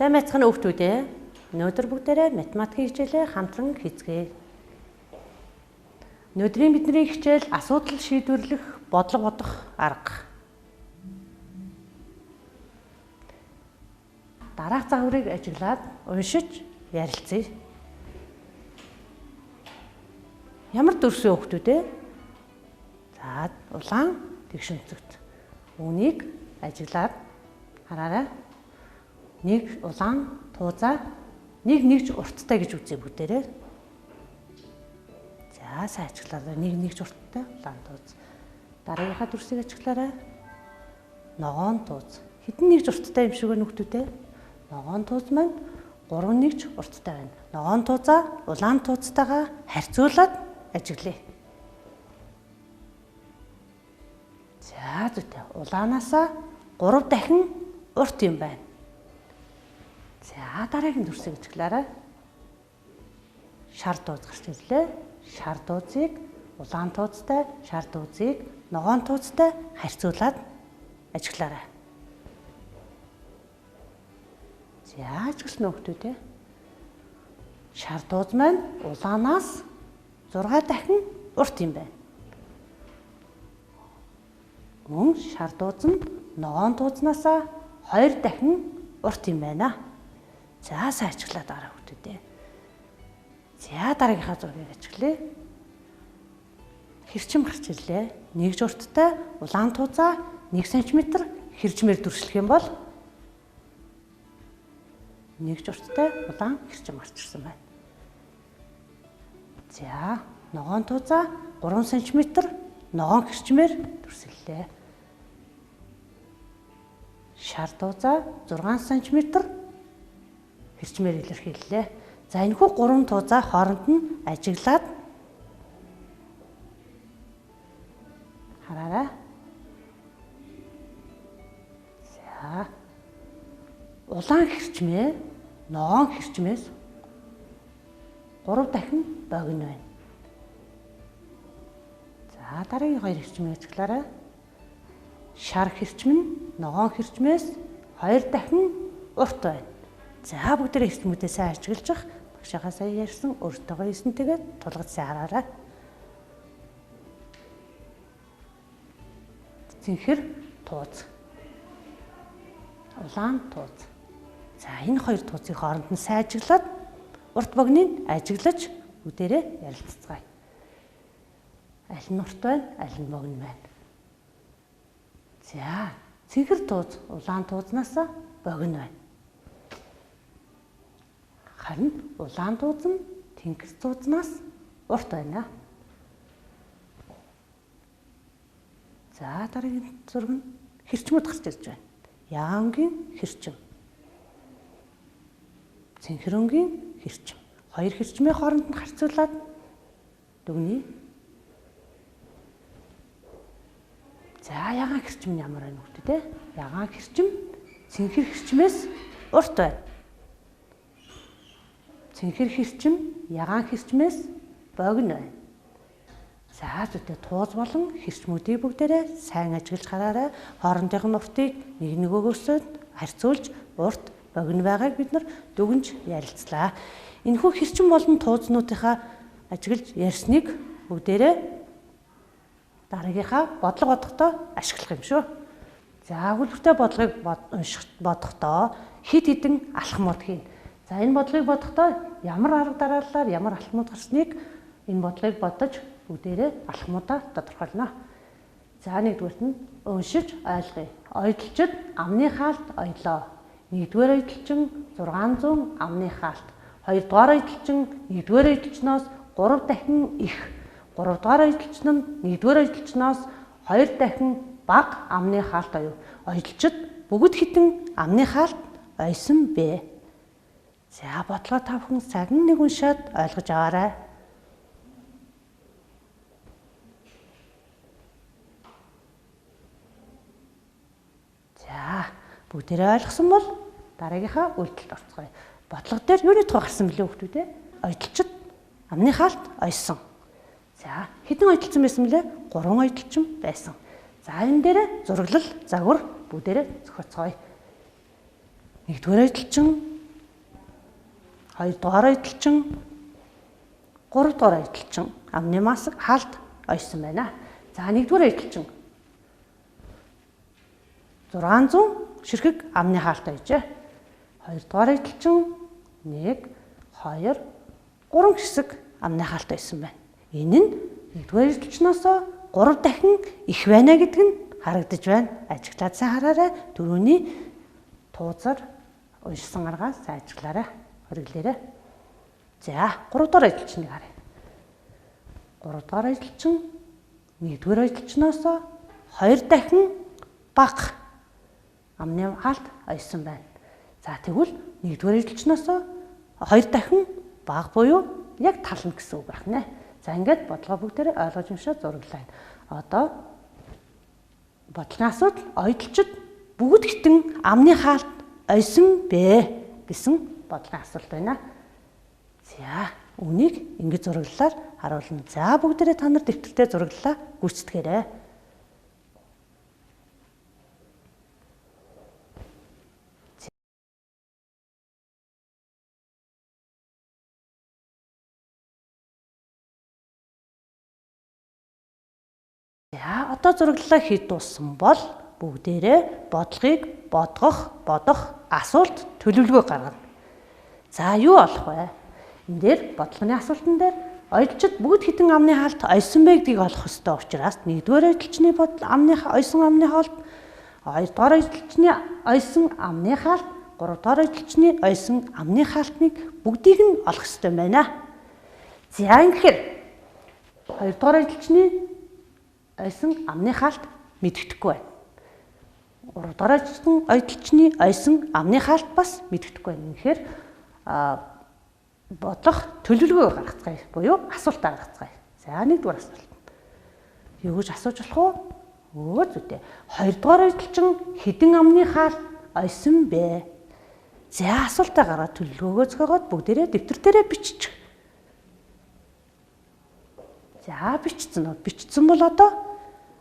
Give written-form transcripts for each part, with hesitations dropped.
Сайн байцгаана хүүхдүүд ээ. Өнөөдөр бүгдээрээ математикийн хичээлээ хамтран хийцгээе. Өнөөдрийн бидний хичээл асуудал шийдвэрлэх, бодлого бодох арга. Дараах загварыг ажиглаад уншиж ярилцъя. Ямар дүрсээ хүүхдүүд ээ? За, улаан тэгш өнцөгт. Үүнийг ажиглаад хараарай. Нэг улаан туузаа, нэгж урттай гэж үзье бүгдээрээ. За, сайн ажиглаарай. Нэгж урттай улаан тууз. Дараагийнхаа дүрсийг ажиглаарай. Ногоон тууз. Хэдэн нэгж урттай юм шиг байна хүүхдүүд ээ? Ногоон тууз маань 3 нэгж урттай байна. Ногоон туузаа улаан туузтайгаа харьцуулаад ажиглая. За, зүйтэй. Улаанаасаа 3 дахин урт юм байна. За, дараагийн дүрсийг ажиглаарай. Шар тууз гарч ирлээ. Шар туузыг улаан туузтай, шар туузыг ногоон туузтай харьцуулаад ажиглаарай. За, ажигласан уу хүүхдүүд ээ? Шар тууз маань улаанаас 6 дахин урт юм байна. Мөн шар тууз нь ногоон туузнасаа 2 дахин урт юм байна. За, сайн ажиглаад байгаа хүүхдүүд ээ. За, дараагийнхаа зургийг ажиглая. Хэрчим гарч ирлээ. Нэгж урттай улаан туузаа 1 см хэрчмээр дүрслэх юм бол нэгж урттай улаан хэрчим гарч ирсэн байна. За, ногоон туузаа 3 см ногоон хэрчмээр дүрслэлээ. Шар туузаа 6 см хэрчмээр илэрхийллээ. За, энэхүү 3 туузаа хооронд нь ажиглаад хараарай. За, улаан хэрчмээ ногоон хэрчмээс 3 дахин богино байна. За, дараагийн 2 хэрчмийг ажиглаарай. Шар хэрчим нь ногоон хэрчмээс 2 дахин урт байна. За, бүгдээ хэрчмүүдээ сайн ажиглаж явах. Багшаахаа сайн ярьсан, өөртөөгөө хийсэнтэйгээ тулгаж сайн хараарай. Цэнхэр тууз. Улаан тууз. За, энэ 2 туузын хооронд нь сайн ажиглаад урт богиныг ажиглаж бүгдээрээ ярилцгаая. Аль нь урт байна, аль нь богино байна. За, цэнхэр тууз улаан туузнаас богино байна. Харин улаан тууз нь тэнгис туузнаас урт байна. За, дараагийн зураг нь хэрчмүүд гарч ирж байна. Яангийн хэрчим. Цэнхэрөнгийн хэрчим. 2 хэрчмийн хооронд нь харьцуулаад дүгнэе. За, ягаан хэрчим нь ямар байна хүүхдүүд ээ? Ягаан хэрчим цэнхэр хэрчмээс урт байна. Цэнхэр хэрчим ягаан хэрчмээс богино байна. За, зүйтэй тууз болон хэрчмүүдийг бүгдээрээ сайн ажиглаж хараарай. Хоорондын уртыг нэг нөгөөгөөсөө харьцуулж урт богино байгааг бид нар дүгнж ярилцлаа. Энэхүү хэрчим болон туузнуудынхаа ажиглаж ярьсныг бүгдээрээ дараагийнхаа бодлого бодохдоо ашиглах юм шүү. За, өгүүлбэртэй бодлогыг бодохдоо хэд хэдэн алхмууд хийн. За, энэ бодлогыг бодохдоо ямар арга дараалалаар ямар алхмууд гарсныг энэ бодлогыг бодож бүгдээрээ алхмуудаа тодорхойлно. За, нэгдүгээрт нь уншиж ойлгоё. Ойдлчид амны хаалт оёлоо. 1-р ойдлчин 600 амны хаалт. 2-р ойдлчин 1-р ойдлчноос 3 дахин их. 3-р ойдлчин нь 1-р ойдлчноос 2 дахин бага амны хаалт оёв. Ойдлчид бүгд хэдэн амны хаалт ойсон бэ? За, бодлого та бүхэн цагийн нэг уншаад ойлгож аваарай. За, бүгдээрээ ойлгосон бол дараагийнхаа үйлдэлд орцгоё. Бодлого дээр юуны тухай гарсан бэлээ хүүхдүүд ээ? Ойдлчид амны хаалт ойсон. За, хэдэн ойдлцсон байсан бэлээ? 3 ойдлчин байсан. За, энэ дээр зураглал, загвар бүгдээрээ зохицгоё. 1-р ойдлчин 2-дугаар эдэлчин, 3-дугаар эдэлчин амны масаг хаалт ойсон байна. За 1-дугаар эдэлчин 600 ширхэг амны хаалт ойжээ. 2-дугаар эдэлчин 1, 2, 3 хэсэг амны хаалт ойсон байна. Энэ нь 1-дугаар эдэлчнээс 3 дахин их байна гэдэг нь харагдаж байна. Ажиглаад сайн хараарай. Дөрөвний тууцаар уншсан аргаас ажиглаарай. Хориглээрэй. За 3-дугаар эдэлчнийг харъя. 3-дугаар эдэлчин 1-дугаар эдэлчнээс 2 дахин бага амны хаалт ойсон байна. За тэгвэл 1-дугаар эдэлчнээс 2 дахин бага буюу яг тална гэсэн үг байна. За ингээд бодлого бүгдээрээ ойлгож уншаад зураглаа. Одоо бодлогын асуудал ойдлчид бүгд хитэн амны хаалт ойсон бэ гэсэн бодлогын асуулт байна. За үнийг ингэж зураглалаар харуулна. За бүгдээрээ та нар дэвтэртээ зураглалаа гүйцэтгээрэй. За одоо зураглалаа хийж дууссан бол бүгдээрээ бодлогыг бодох асуулт төлөвлөгөө гаргана. За юу олох вэ? Энд дээр бодлогын асуултан дээр ойдлчид бүгд хитэн амны хаалт ойсон бэ гэдгийг олох ёстой учраас 1-дугаар эдэлчний ойсон амны хаалт, 2-дугаар эдэлчний ойсон амны хаалт, 3-дугаар эдэлчний ойсон амны хаалтныг бүгдийг нь олох ёстой байна. За ингэхээр 2-дугаар эдэлчний ойсон амны хаалт мэддэхгүй байна. 3-дугаар эдэлчний ойсон амны хаалт бас мэддэхгүй байна. Тэгэхээр бодлого төлөвлөгөө гаргацгаая буюу асуулт гаргацгаая. За 1-дугаар асуулт. Юу гэж асууж болох вэ? Зүйтэй. 2-дугаар эдэлчин хэдэн амны хаалт ойсон бэ? За асуултаа гаргаад төлөвлөгөөгөө зохиогоод бүгдээрээ дэвтэр дээрээ бичих. За бичсэн үү? Бичсэн бол одоо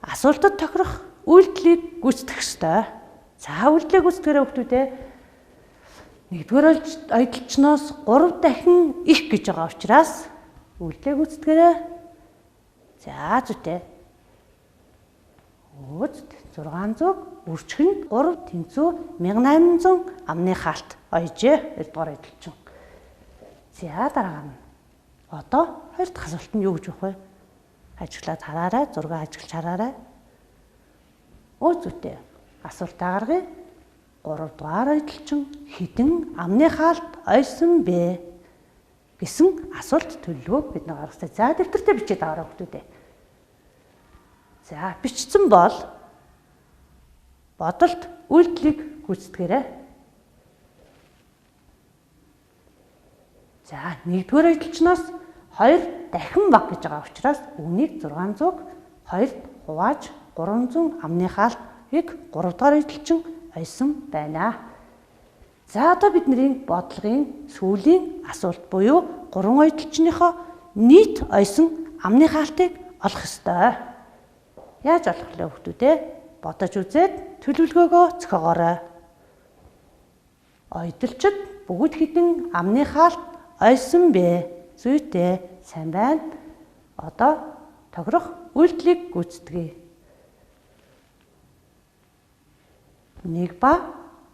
асуултад тохирох үйлдэлийг гүйцэтгэх ёстой. За үйлдэлийг гүйцэтгээрэй хүүхдүүдээ. 1-дугаар ойдлчноос 3 дахин их гэж байгаа учраас үйлдэлийг гүйцэтгээрэй. За зүйтэй. 600 үрчхэн 3 тэнцүү 1800 амны хаалт ойжээ 2-дугаар ойдлчин. За дараа нь одоо 2 дахь асуулт нь юу гэж болох вэ? Ажиглаад хараарай, зураг ажиглаж хараарай. Зүйтэй. Асуултаа гаргая. 3-дугаар ойдлчин хэдэн амны хаалт ойсон бэ гэсэн асуулт төлөвлөгөөг бид гаргасан. За дэвтэртээ бичээд аваарай хүүхдүүдээ. За бичсэн бол бодолд үйлдэлийг гүйцэтгээрэй. За 1-дугаар ойдлчноос 2 дахин бага гэж байгаа учраас үүнийг 600-г 2-д хувааж 300 амны хаалтыг 3-дугаар ойдлчин ойсон байна. За одоо бидний бодлогын сүүлийн асуулт буюу 3 ойдлчныхоо нийт ойсон амны хаалтыг олох ёстой. Яаж олох вэ хүүхдүүдээ? Бодож үзээд төлөвлөгөөгөө зохиогоорой. Ойдлчид бүгд хэдэн амны хаалт ойсон бэ? Зүйтэй. Сайн байна. Одоо тохирох үйлдэлийг гүйцэтгэе. 1 ба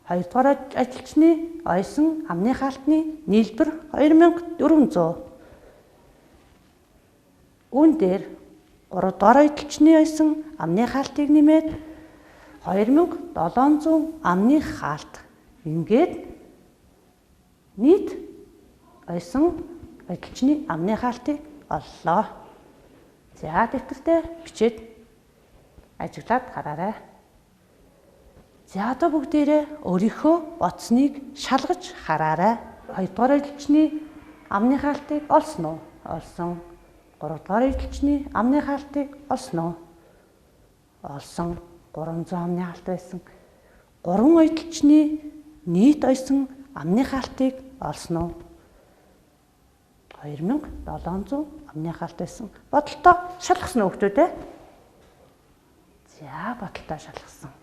2-дугаар ойдлчны ойсон амны хаалтны нийлбэр 2400. Үүн дээр 3-дугаар ойдлчны ойсон амны хаалтыг нэмээд 2700 амны хаалт. Ингээд нийт ойсон ойдлчны амны хаалтыг оллоо. За дэвтэртээ бичээд ажиглаад хараарай. За одоо бүгдээрээ өөрийнхөө бодсныг шалгаж хараарай. 2-дугаар ойдлчны амны хаалтыг олсон уу? Олсон. 3-дугаар ойдлчны амны хаалтыг олсон уу? Олсон. 300 амны хаалт байсан. 3 ойдлчны нийт ойсон амны хаалтыг олсон уу? 2700 амны хаалт байсан. Бодолтой шалгасан уу хүүхдүүд? За бодолтой шалгасан.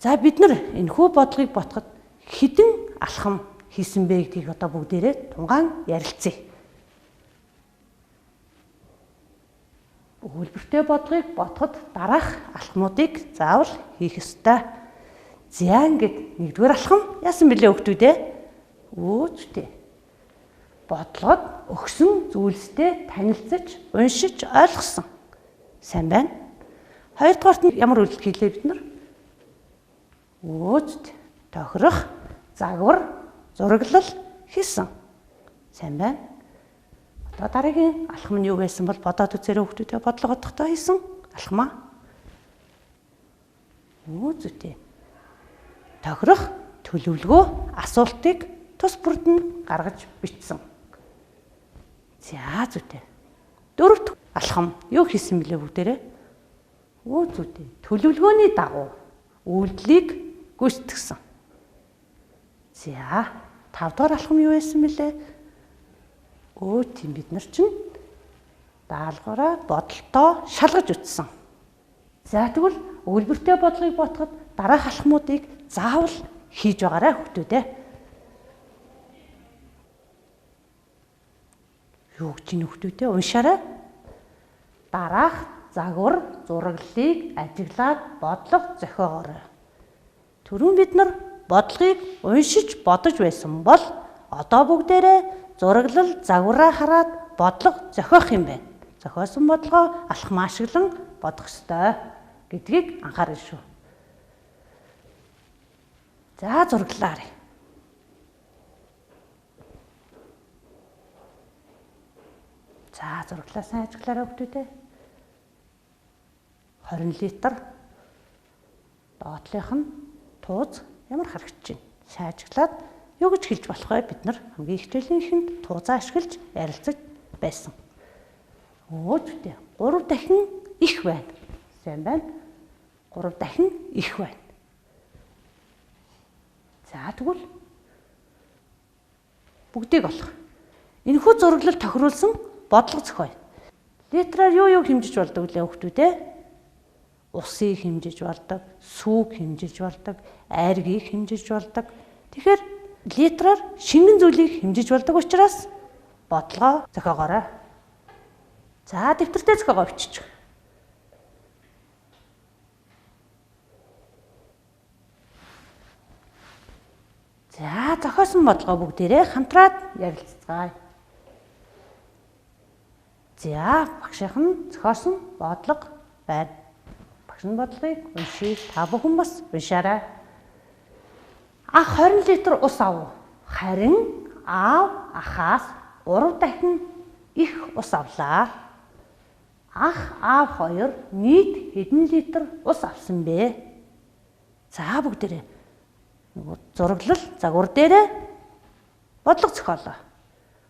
За бид нар энэхүү бодлогыг ботход хэдэн алхам, хийсэн бэ гэдгийг одоо бүгдээрээ тунгаан ярилцъя. Өгүүлбэртэй бодлогыг бодоход дараах алхмуудыг заавал хийх ёстой. За ингээд нэгдүгээр алхам яасан бэлээ хүүхдүүд ээ? Үүчтэй. Бодлогод өгсөн зүйлстэй танилцж, уншиж, ойлгосон. Сайн байна. Хоёрдугаарт нь ямар үйлдэл хийлээ бид нар? Үүчт, тохирох, загвар, зураглал хийсэн. Сайн байна. Одоо дараагийн алхам нь юу байсан бол бодоод үзээрэй хүүхдүүдээ бодлого бодохдоо хийсэн алхмаа. Үүчтэй. Тохирох, төлөвлөгөө, асуултыг тус бүрд нь гаргаж бичсэн. За зүйтэй. Дөрөвт алхам юу хийсэн бэлээ бүгдээрээ? Зүйтэй. Төлөвлөгөөний дагуу үйлдэлийг гүйцэтгсэн. За 5 дахь алхам юу байсан бэлээ? Тийм бид нар чинь даалгавраа бодолтоо шалгаж үтсэн. За тэгвэл өгүүлбэртэй бодлогыг бодоход дараах алхмуудыг заавал хийж байгаарай хүүхдүүдээ. Юу гэж чинь хүүхдүүдээ уншаарай. Дараах загвар, зураглалыг ажиглаад бодлого зохиогоорой. Түрүүн бид нар бодлогыг уншиж бодож байсан бол одоо бүгдээрээ зураглал, загвараа хараад бодлого зохиох юм байна. Зохиосон бодлогоо алхам ашиглан бодох ёстой гэдгийг анхаарай шүү. За зураглалаа харъя. За зураглалаа сайн ажиглаарай хүүхдүүдээ. 20 литр доотлих нь тууз ямар харагдаж байна? Сайн ажиглаад юу гэж хэлж болох вэ? Бид нар хамгийн хичээлийн эхэнд туузаа ашиглаж ярилцаж байсан. Үүтэй 3 дахин их байна. Сайн байна. 3 дахин их байна. За тэгвэл бүгдийг олох. Энэхүү зураглал тохируулсан бодлого зохиоё. Литраар юу хэмжиж болдог вэ хүүхдүүдээ? Усыг хэмжиж болдог, сүүг хэмжиж болдог, айргийг хэмжиж болдог. Тэгэхээр литраар шингэн зүйлийг хэмжиж болдог учраас бодлогоо зохиогоорой. За дэвтэртээ зохиогоо бичиж. За зохиосон бодлогоо бүгдээрээ хамтраад ярилцгаая. За багшийнхан зохиосон бодлого байна. Багшийн бодлогыг уншиж та бүхэн бас уншаарай. Ах 20 литр ус ав. Харин аав ахаас 3 дахин их ус авлаа. Ах аав хоёр нийт хэдэн литр ус авсан бэ? За бүгдээрээ нөгөө зураглал загвар дээрээ бодлого зохиолоо.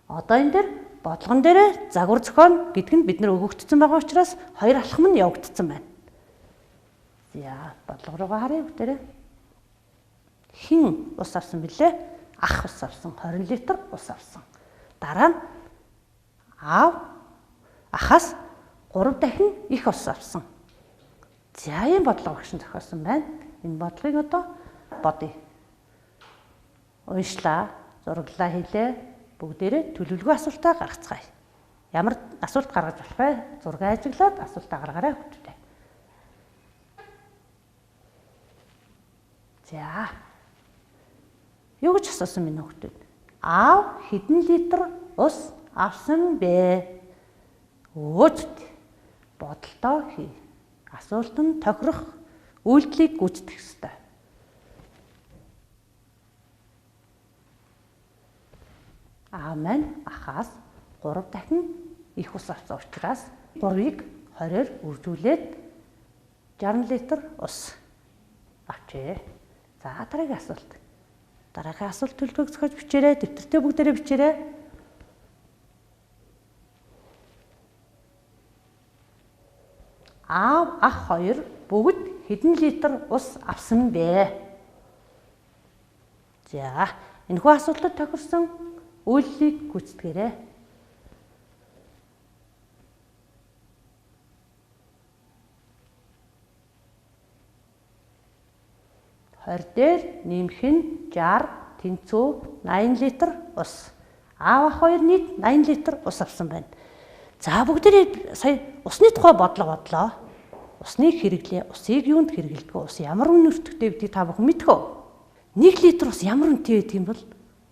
Одоо энэ дээр бодлогон дээрээ загвар зохионо гэдг нь бид нар өгөгдсөн байгаа учраас хоёр алхам нь явагдсан байна. За бодлого руугаа харъя бүгдээрээ. Хин ус авсан бэлээ? Ах ус авсан. 20 литр ус авсан. Дараа нь аав ахаас 3 дахин их ус авсан. За энэ бодлого багш нь зохиосон байна. Энэ бодлогыг одоо бодъё. Уншлаа, зураглалаа хийлээ. Бүгдээрээ төлөвлөгөө асуултаа гаргацгаая. Ямар асуулт гаргаж болох вэ? Зураг ажиглаад асуултаа гаргаарай хүүхдүүдээ. За. Юу гэж асуусан минь хүүхдүүд? Аав хэдэн литр ус авсан бэ? Өөд бодолтоо хий. Асуулт нь тохирох үйлдэлийг гүйцэтгэх ёстой. Аав маань ахаас 3 дахин их ус авсан учраас 3-ыг 20-оор үржүүлээд 60 литр ус авчээ. За дараагийн асуулт. Дараагийн асуулт төлөвлөгөөг зохиож бичээрэй. Дэвтэртээ бүгдээрээ бичээрэй. Аав ах хоёр бүгд хэдэн литр ус авсан бэ? За энэхүү асуултад тохирсон үйлдэлийг гүйцэтгээрэй. 20 дээр нэмэх нь 60, тэнцүү 80 литр ус. Аав ах хоёр нийт 80 литр ус авсан байна. За бүгдээрээ сая усны тухай бодлоо. Усны хэрэглээ, усыг юунд хэрэглэдэг вэ? Ус ямар үнэртэгтэй гэдгийг та бүхэн мэдэх үү? 1 литр ус ямар үнэтэй байдаг юм бол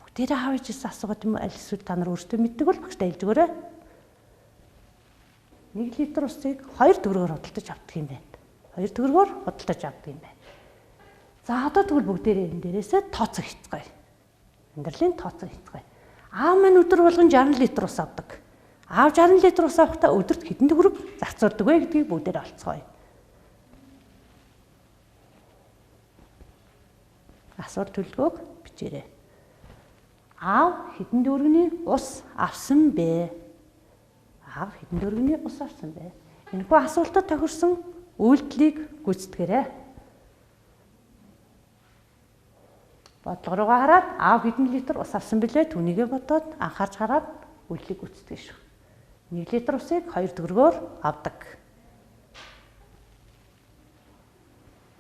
бүгдээрээ хааж ирсэн асуугаад юм аль эсвэл та нар өөрсдөө мэддэг бол багш тайлж өгөөрэй. 1 литр усыг 2 төгрөгөөр худалдаж авдаг юм байна. 2 төгрөгөөр худалдаж авдаг юм байна. За одоо тэгвэл бүгдээрээ энэ дээрээсээ тооцоо хийцгээе. Амьдралын тооцоо хийцгээе. Аав маань өдөр болгон 60 литр ус авдаг. Аав 60 литр ус авахдаа өдөрт хэдэн төгрөг зарцуулдаг вэ гэдгийг бүгдээрээ олцгоё. Асуулт төлөвлөгөөг бичээрэй. Аав хэдэн төгрөгийн ус авсан бэ? Аав хэдэн төгрөгийн ус авсан бэ? Энэхүү асуултад тохирсон үйлдэлийг гүйцэтгэрэй. Бодлого руугаа хараад аав хэдэн литр ус авсан бэлээ түүнийгээ бодоод анхаарч хараад үйлдэлийг гүйцэтгэж шүү. 1 литр усыг 2 төгрөгөөр авдаг.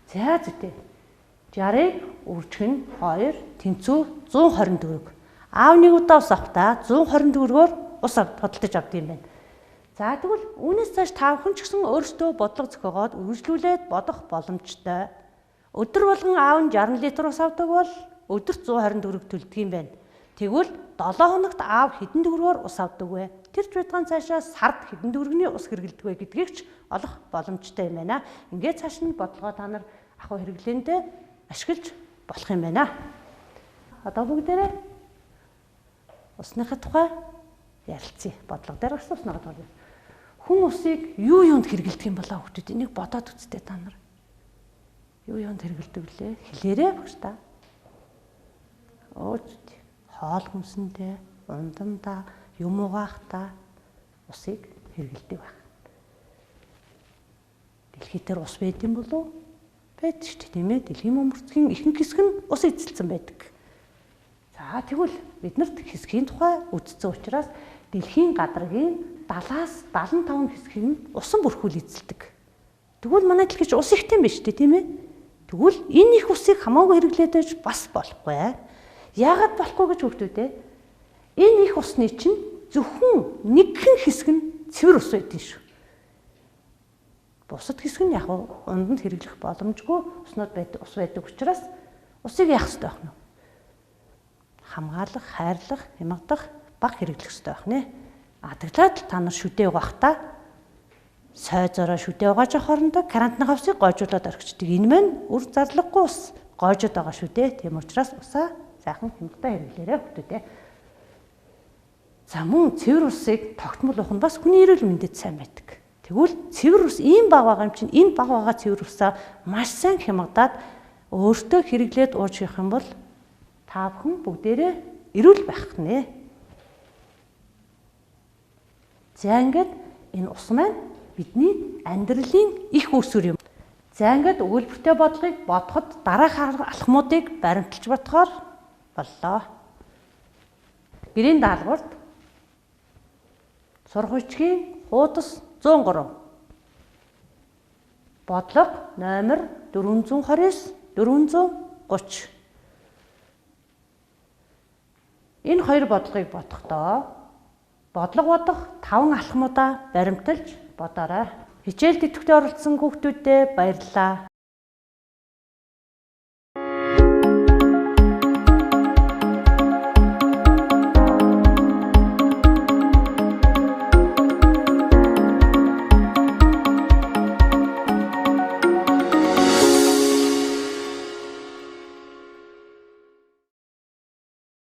За зүтэй. 60-ыг үржих нь 2 тэнцүү 120 төгрөг. Аав нэг удаа ус авахдаа 120 төгрөгөөр ус худалдаж авдаг юм байна. За тэгвэл үүнээс цааш та бүхэн ч гэсэн өөрсдөө бодлого зохиогоод үргэлжлүүлээд бодох боломжтой. Өдөр болгон аав нь 60 литр ус авдаг бол өдөрт 120 төгрөг төлдөг юм байна. Тэгвэл 7 хоногт аав хэдэн төгрөгөөр ус авдаг вэ? Тэр ч байтугай цаашаа сард хэдэн төгрөгийн ус хэрэглэдэг вэ гэдгийг ч олох боломжтой юм байна. Ингээд цааш нь бодлогоо та нар ахуй хэрэглээндээ ашиглаж болох юм байна. Одоо бүгдээрээ усныхаа тухай ярилцъя. Бодлого дээр гарсан усныхаа тухай. Хүн усыг юунд хэрэглэдэг юм болоо хүүхдүүд энийг бодоод үзтээ та нар. Юунд хэрэглэдэг лээ? Хэлээрээ багш та. Өөч хоол хүнсэндээ, ундандаа, юм угаахтаа усыг хэрэглэдэг байх. Дэлхий дээр ус байд юм болов уу? Байдаг шүү дээ, тийм ээ. Дэлхийн бөмбөрцгийн ихэнх хэсэг нь ус эзэлсэн байдаг. За тэгвэл биднэрт хэсгийн тухай үзсэн учраас дэлхийн гадаргийн 70-аас 75 хэсгийг нь усан бүрхүүл эзэлдэг. Тэгвэл манай дэлхийч ус ихтэй юм байна шүү дээ, тийм ээ. Тэгвэл энэ их усыг хамаагүй хэрэглээд байж бас болохгүй. Яагаад болохгүй гэж хүүхдүүд ээ? Энэ их усны чинь зөвхөн нэгэн хэсэг нь цэвэр ус байдгийн шүү. Бусад хэсэг нь яг унданд хэрэглэх боломжгүй ус байдаг учраас усыг яах ёстой байх нь? Хамгаалах, хайрлах, хямгадах, бага хэрэглэх ёстой байх нэ. Адаглаад та нар шүдээ угаахдаа сой зороо шүдээ угааж авах хоорондоо карантины хавсыг гойжуулаад орхичдаг. Энэ мань үр зарлаггүй ус гойжод байгаа шүү дээ. Тийм учраас усаа сайхан хямдтай хэрэглээрэй хүүхдүүдээ. За мөн цэвэр усыг тогтмол уух нь бас хүний эрүүл мэндэд сайн байдаг. Тэгвэл цэвэр ус ийм бага байгаа юм чинь энэ бага байгаа цэвэр усаа маш сайн хямгадаад өөртөө хэрэглээд ууж явах юм бол та бүхэн бүгдээрээ эрүүл байх нэ. За ингээд энэ ус маань бидний амьдралын их үүсвэр юм. За ингээд өгүүлбэртэй бодлогыг бодоход дараах алхмуудыг баримталж бодохоор боллоо. Гэрийн даалгаварт сургуульчгийн хуудас 103. Бодлого номер 429 430. Энэ хоёр бодлогыг бодохдоо бодлого бодох 5 алхмуудаа баримталж бодоорой. Хичээлд идэвхтэй оролцсон хүүхдүүдэд баярлалаа.